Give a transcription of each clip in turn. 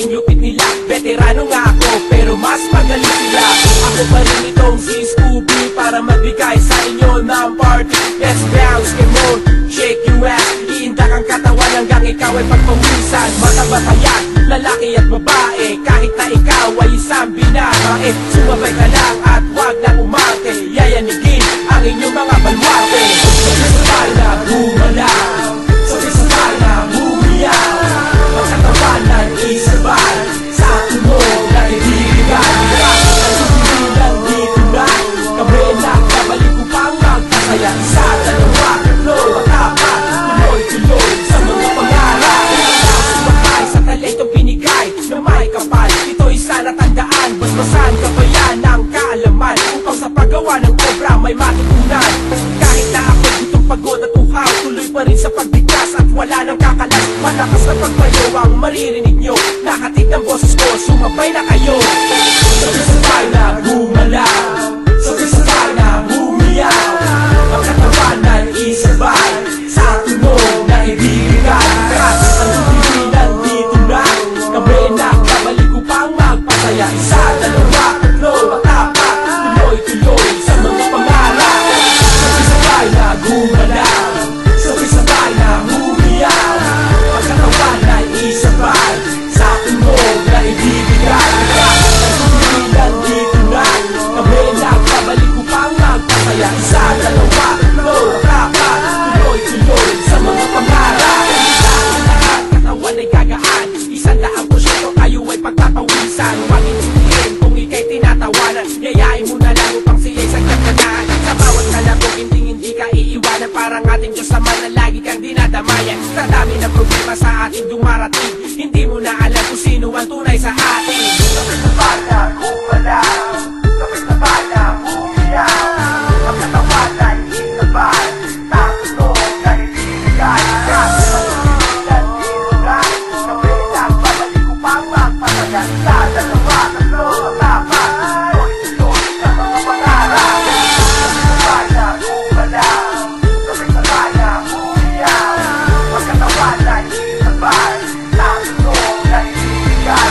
kasing lupit nila. Veterano nga ako, pero mas magaling sila. Ako pa rin itong si Scooby, para magbigay sa inyo ng party. Let's bounce, come on, shake your ass. Iindak ang katawan hanggang ikaw ay pagpawisan. Mga batayan, lalaki at babae, kahit na ikaw ay isang binabae, sumabay ka lang at wag na umarte. Yayanigin ang inyong mga balwarte. Sabay na gumalaw, sabay na bumiyaw, magkatawan ng isabay sa tunog na ibigay. Ang lang dito na kami na kabalik upang magpasaya. Isa, dalawa, tatlo, apat, tuloy-tuloy sa mga pangarap. Sumakay sa talentong binigay na may kapal. Ito isa na tandaan, basbasan kabayan ng kaalaman, upang sa paggawa ng obra may matutunan. Kahit na ako gutong pagod at uhaw, tuloy pa rin sa pagbigkas at wala nang kakalas. Malakas na pagbayo ang maririnig nyo, nakatig ng boses ko, sumabay na kayo. Sabay-sabay na gumalaw, sabay-sabay na bumiyaw, ang katawan na isabay sa tunog na ibigay. Ang tubigan dito na kami na kabalik upang magpasaya. Isa, dalawa, tatlo, apat, tuloy-tuloy sa mga pangarap. Sabay-sabay na gumalaw, sabay-sabay na bumiyaw, ang katawan na isabay sa tunog na ibigay. Ang tubigan dito na kami na kabalik upang magpasaya. Isa, dalawa, tatlo, apat, tuloy-tuloy sa mga pangarap. Lahat katawan ay gagaan, 100% tayo ay pagtatawisan. Huwag intindihin kung ika'y tinatawanan, yayain mo na lang upang siya'y sagdaganaan. Sa bawat kalabog, hindi ka iiwanan, parang ating Diyos naman na lagi kang dinadamayan. Sa dami ng problema sa ating dumarating, hindi mo na alam kung sino ang tunay sa atin. Sabay-sabay na gumalaw, sabay-sabay na bumiyaw, ang katawan ay isabay sa tunog na ibigay. Isa, dalawa, tatlo, apat, tuloy-tuloy sa mga pangarap. Sabay na gumalaw, sabay-sabay na bumiyaw, ang katawan na isabay sa tunog na ibigay.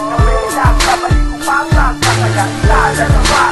Kami na babalik upang magpasaya. Isa, dalawa,